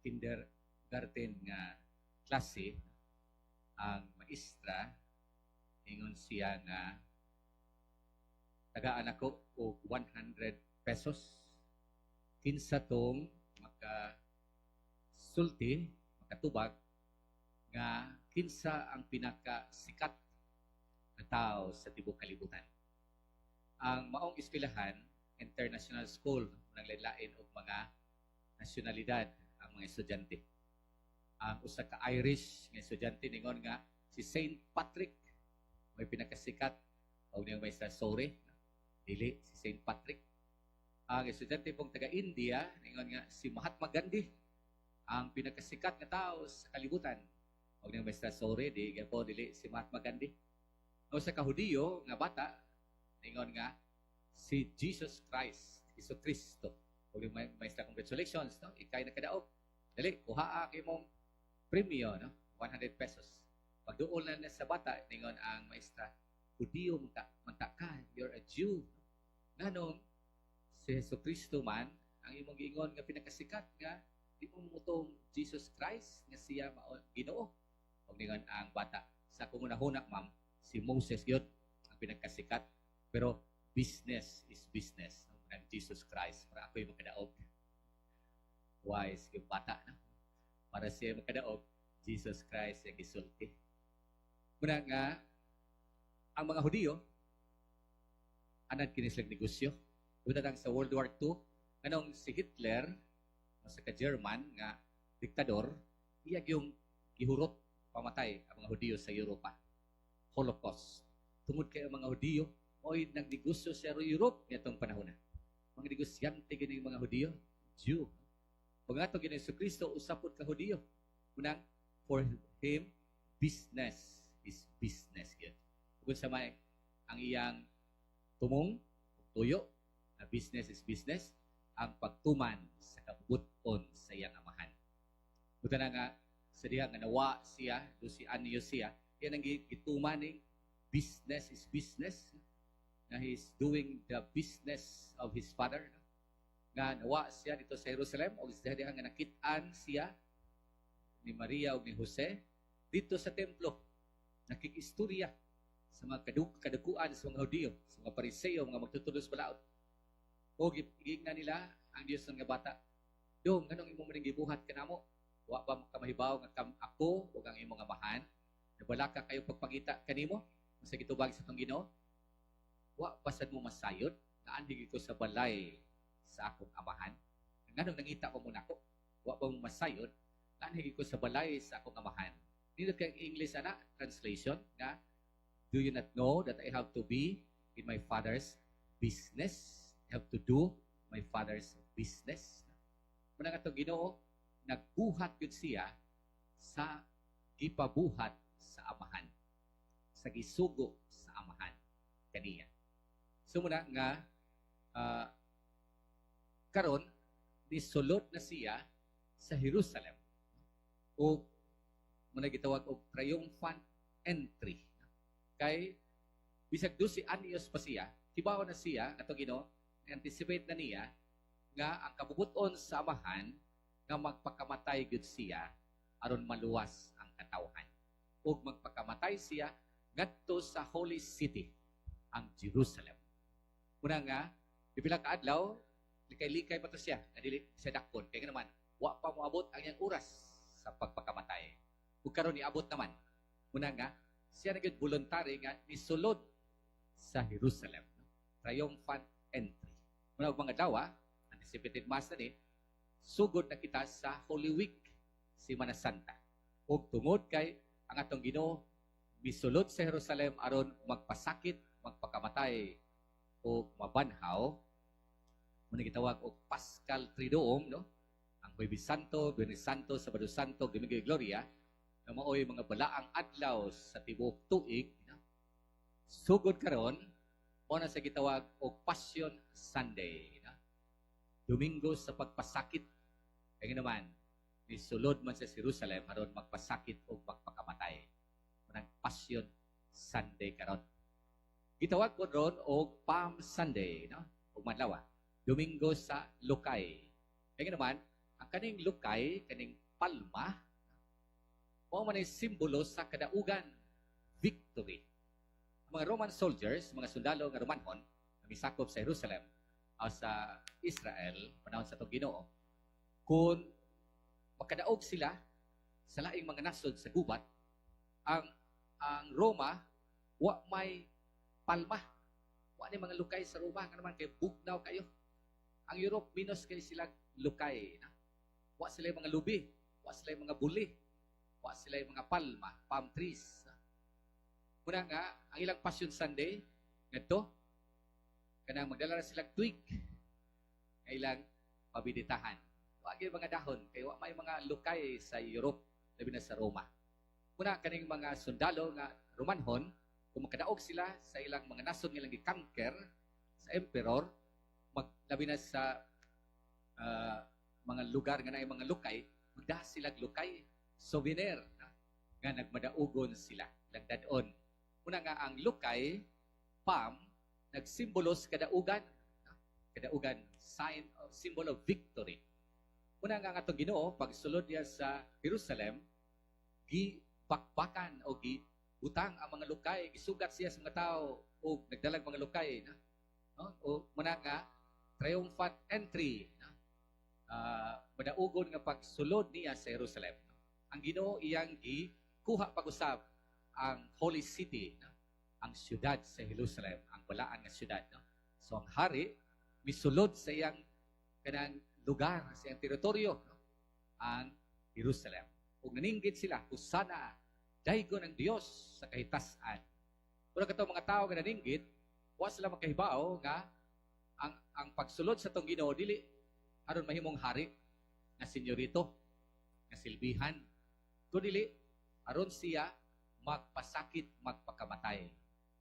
kindergarten nga klase, ang maestra ingon siya nga tagaan ako og 100 pesos kinsa tong makasulti, makatubag nga kinsa ang pinakasikat na tao sa tibuok kalibutan. Ang maong eskwelahan, international school, nang lain og mga nasyonalidad ang mga estudyante. Ang usa ka Irish nga estudyante ningon nga si Saint Patrick may pinakasikat og niyang may sorry dili si Saint Patrick. Ang estudyante pong taga India ningon nga si Mahatma Gandhi ang pinakasikat nga tao sa kalibutan og niyang may sorry dili si Mahatma Gandhi. Ang usa ka Hudiyo nga bata ningon nga si Jesus Christ, Hesus Kristo. Og may congratulations, no? Ikay nakadaog. Dali, kuhaa kay mong premyo, no? 100 pesos. Pag doon na sa bata, ningon ang maestra, Hudiyo manta ka, you're a Jew. Nganong si Hesus Kristo man, ang imong giingon nga pinakasikat nga, di mo mutong Jesus Christ nga siya Ginoo. Og ningon ang bata, sa kumunahuna, ma'am, si Moses yun, ang pinakasikat. Pero business is business. No? Ng Jesus Christ, para ako'y makadaog. Wise yung bata, no? Para siya makadaog, Jesus Christ yung gisulti. Muna nga, ang mga Hudiyo, anad kinislag negosyo. Una lang sa World War II, anong si Hitler, sa ka-German, nga diktador, iyag yung gihurot, pamatay ang mga Hudiyo sa Europa. Holocaust. Tungod kay ang mga Hudiyo, oy nagnegosyo sa Europe nitong panahon na. Mga negosyante gini mga Hudiyo, Jew. Pag ato gini si Kristo usapod ka Hudiyo. Unang for him business is business gyud. Ug sa may ang iyang tumong tuyo na business is business ang pagtuman sa kabuton sa iyang amahan. Buta na nga sa diha nga nawa siya, do si Anyo siya, yan ang gituman ning business is business. Na he's doing the business of his father. Nga nawa siya dito sa Jerusalem o sa diha nga nakit-an siya ni Maria o ni Jose dito sa templo. Nakikistorya sa mga kadukuan sa mga Hudiyo, sa mga Pariseo, mga magtutulos balaod. O gigna nila ang Diyos ng bata. Dong, anong imong maring gibuhat kanamo? Wa ba kamahibaw nga ako o ang imong amahan? Nabala ka kayo pagpangita kanimo? Sa gitubag sa tong Ginoo? Wa pasad mo masayod na andig ko sa balay sa akong amahan. Nganong nangita ko muna ko, wa ba mo masayod na andig ko sa balay sa akong amahan. Dito kay English ana translation nga do you not know that I have to be in my father's business? I have to do my father's business. Muna nga to Ginoo nagbuhat yun siya sa gipabuhat sa amahan. Sa gisugo sa amahan kaniya. So muna nga karon nisulod na siya sa Jerusalem o muna gitawag og triumphant entry kay bisag do si Anios pa siya tibaw na siya ato Ginoo anticipate na niya nga ang kabubuton sa amahan nga magpakamatay gyud siya aron maluwas ang katawhan ug magpakamatay siya ngadto sa holy city ang Jerusalem. Muna nga, pipila ka adlaw, likay-likay pa to siya, nadili siya dakpon. Kaya naman, wa pa moabot ang iyang oras sa pagpakamatay. Ug karon niabot naman. Muna nga, siya naging voluntary nga nisulod sa Jerusalem. Triumphant entry. Muna mga dawa, anticipated mass na ni, sugod na kita sa Holy Week, Semana Santa. Ug tungod kay ang atong Ginoo misulod sa Jerusalem aron magpasakit, magpakamatay o mabanhaw, muna gitawag og Paschal Triduum, no? Ang Huwebes Santo, Biyernes Santo, Sabado Santo, Domingo de Gloria, na maoy mga balaang adlaw sa tibuok tuig, no? Sugod karon, mo na sa gitawag og Passion Sunday, no? Domingo sa pagpasakit. Kaya naman, nisulod man sa Jerusalem aron magpasakit o magpakamatay. Munang Passion Sunday karon. Gitawag ko ron og Palm Sunday, no? Ug madlaw, Domingo sa Lukay. Kaya naman, ang kaning lukay, kaning palma, mao man ay simbolo sa kadaugan, victory. Ang mga Roman soldiers, mga sundalo nga Romanhon, na misakop sa Jerusalem o sa Israel, panahon sa itong Ginoo, kung makadaog sila sa laing mga nasod sa gubat, ang Roma, wa may palma. Wa ni mga lukay sa Roma, nga naman kay bugnaw kayo. Ang Europe, minus kayo sila lukay. Na? Wa sila yung mga lubi, wa sila yung mga buli, wa sila yung mga palma, palm trees. Muna nga, ang ilang Passion Sunday, ganito, kanang magdala na silang twig, nga ilang pabiditahan. Wa yung mga dahon, kaya wa may mga lukay sa Europe, labi na sa Roma. Muna, kaning mga sundalo nga Romanhon, kung makadaog sila sa ilang mga nason nga ilang i-conquer sa emperor, labi na sa mga lugar nga na mga lukay, magdahas silang lukay, souvenir, nga nagmadaugon sila, ilang dadon. Una nga ang lukay, palm, nagsimbolos kadaugan, kadaugan, sign of, symbol of victory. Una nga atong Ginoo, pagsulod niya sa Jerusalem, gibakbakan o gibutang ang mga lukay, gisugat siya sa mga tao o nagdalag mga lukay. No? O muna nga, triumphant entry. No? Madaugon nga pagsulod niya sa Jerusalem. No? Ang Ginoo iyang gikuha pag-usab ang Holy City, no? Ang siyudad sa Jerusalem, ang balaan nga siyudad. No? So ang hari, misulod sa iyang kanang lugar, sa iyang teritoryo, no? Ang Jerusalem. Kung naninggit sila, kusana, daygo ng Diyos sa kahitasan. Kung kato mga tao nga naninggit, wa sila makahibaw nga ang pagsulod sa tong Ginoo dili aron mahimong hari nga senyorito, nga silbihan. Kundi aron siya magpasakit, magpakamatay.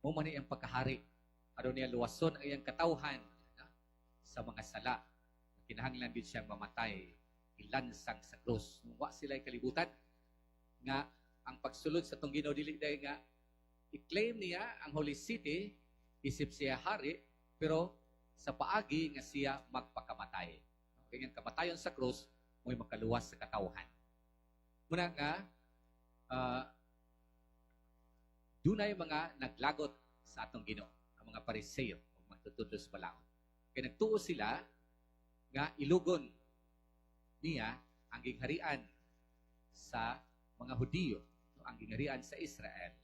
Mo man ang pagkahari. Aron niya luwason ang iyang katawhan sa mga sala. Kinahanglan din siyang mamatay, ilansang sa krus. Wa sila kalibutan nga ang pagsulod sa tong Ginoo dili dahil nga i-claim niya ang Holy City, isip siya hari, pero sa paagi nga siya magpakamatay. Kaya kamatayon sa krus, mo'y makaluwas sa katawhan. Muna nga, dunay mga naglagot sa atong Ginoo, ang mga Pariseo, o magtutudlo sa balaod. Kaya nagtuo sila nga ilugon niya ang gingharian sa mga Hudiyo, ang gingharian sa Israel.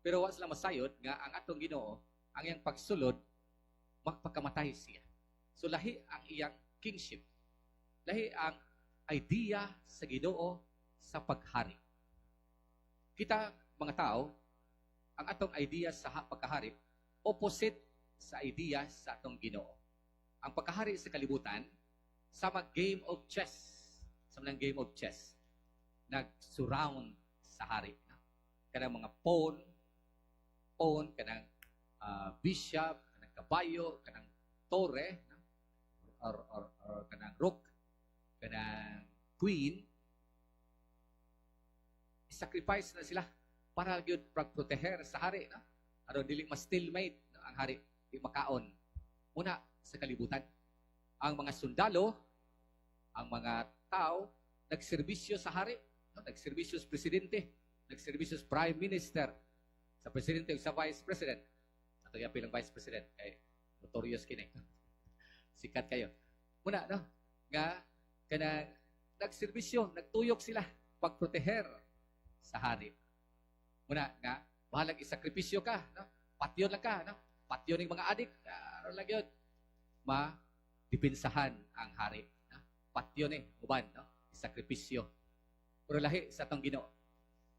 Pero wa sila masayod nga ang atong Ginoo, ang iyang pagsulod, magpakamatay siya. So lahi ang iyang kingship. Lahi ang idea sa Ginoo sa paghari. Kita, mga tao, ang atong idea sa pagkahari, opposite sa idea sa atong Ginoo. Ang pagkahari sa kalibutan, sa game of chess, sa mga game of chess, nag-surround sa hari. Kanang mga pawn, kanang bishop, kanang kabayo, kanang torre, or kanang rook, kanang queen, sacrifice na sila para gyud pagproteher sa hari, no? Aron dili ma-stalemate, no? Ang hari di makaon. Una sa kalibutan, ang mga sundalo, ang mga tao nagserbisyo sa hari, no? Nagserbisyo sa presidente, nagserbisyo sa prime minister, sa presidente ug sa vice president. Ato yapil ang vice president kay notorious kini. Sikat kayo. Muna, no? Nga kanang nagserbisyo, nagtuyok sila pagproteher sa hari. Muna nga, bahalang isakripisyo ka, no? Patyon lang ka, no? Patyon ng mga adik, ano lang yun? Madipinsahan ang hari. No? Patyon uban, no? Isakripisyo. Pero lahi sa tong Ginoo.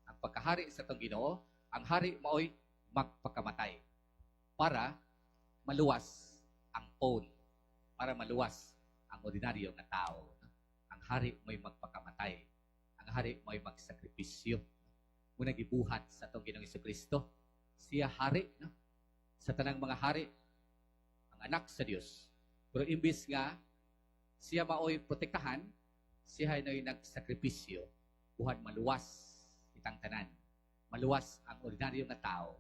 Ang pagkahari sa tong Ginoo, ang hari maoy magpakamatay para maluwas ang pawn, para maluwas ang ordinaryo na tao. No? Ang hari mo'y magpakamatay. Ang hari mo'y magsakripisyo. Muna gibuhat sa atong Ginoong Jesucristo. Siya hari, no? Sa tanang mga hari, ang anak sa Dios. Pero imbis nga siya maoy protektahan, siya ay nagsakripisyo, buhat maluwas itang tanan. Maluwas ang ordinaryo na tao.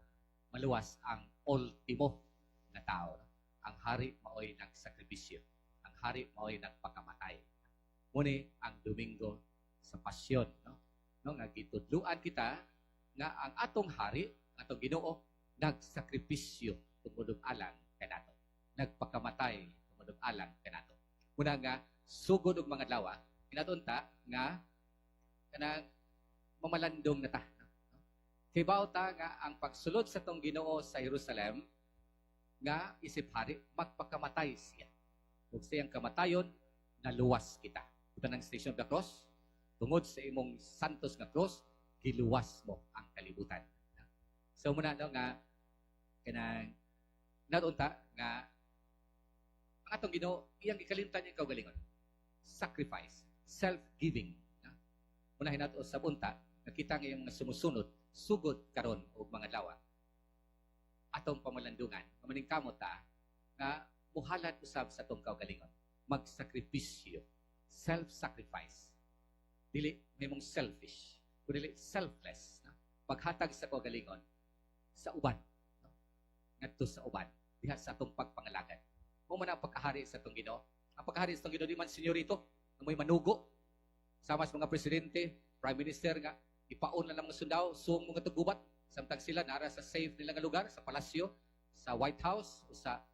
Maluwas ang ultimo na tao. No? Ang hari maoy nagsakripisyo. Ang hari maoy nagpakamatay. Muni ang Domingo sa Pasyon, no? No, nga gitudluan kita nga ang atong hari, atong Ginoo, nagsakripisyo tungod og alang kanato. Nagpakamatay tungod og alang kanato. Muna nga sugod og mga adlaw, kinatunta nga kanang mamalandong na ta. No? Kay bawta nga ang pagsulod sa tong Ginoo sa Jerusalem nga isip hari magpakamatay siya. Ug siyang kamatayon naluwas kita. Ito ng Station of the Cross, tungod sa imong santos nga cross, giluwas mo ang kalibutan. So muna no nga kanang natunta nga ang atong Ginoo iyang gikalimtan niya kaugalingon. Sacrifice, self-giving. Unahin nato sa bunta, nakita nga yung mga sumusunod, sugod karon og mga lawa. Atong pamalandungan, kamaning kamot ta, nga muhalad usab sa atong kaugalingon. Magsakripisyo, self-sacrifice. Dili memong selfish, kundi selfless. No? Paghatag sa kaugalingon sa uban. No? Ngadto sa uban, diha sa atong pagpangalagad. Mo man ang pagkahari sa atong Ginoo. Ang pagkahari sa atong Ginoo di man senyorito, amoy manugo. Sama sa mga presidente, prime minister nga, ipaon na lang mga sundao, suong mga tugubat, samtang sila nara sa safe nila nga lugar, sa palasyo, sa White House, o sa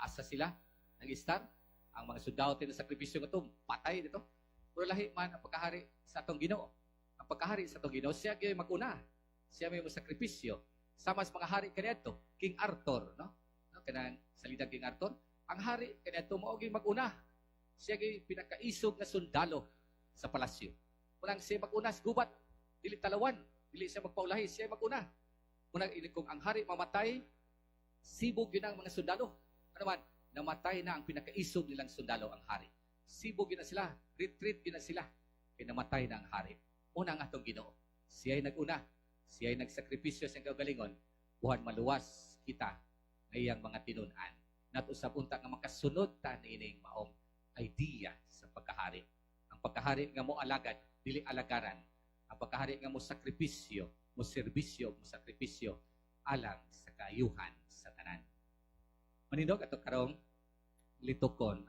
asa sila, nag-star, ang mga sundao na sakripisyo nga ito, patay dito. Pero lahi man ang pagkahari sa atong Ginoo. Ang pagkahari sa atong Ginoo, siya gyud mag-una. Siya may sakripisyo. Sama sa mga hari kaniadto, King Arthur, no? Kanang salida King Arthur, ang hari kaniadto mao gyud mag-una. Siya gyud pinakaisog nga sundalo sa palasyo. Munang siya mag-una sa gubat, dili talawan, dili siya magpaulahi, siya mag-una. Munang kung ang hari mamatay, sibog yun ang mga sundalo. Ano man, namatay na ang pinakaisog nilang sundalo, ang hari. Sibog yun na sila, retreat yun na sila, kaya namatay na ang hari. Una ang atong Ginoo. Siya ay nag-una, siya ay nagsakripisyo sa kaugalingon, buhan maluwas kita ngayang mga tinunan. Natusap unta nga makasunod ta niining maong idea sa pagkahari. Ang pagkahari nga mo alagad, dili alagaran. Ang pagkahari nga mo sakripisyo, mo serbisyo, mo sakripisyo alang sa kaayuhan sa tanan. Manindog ato karong litokon ang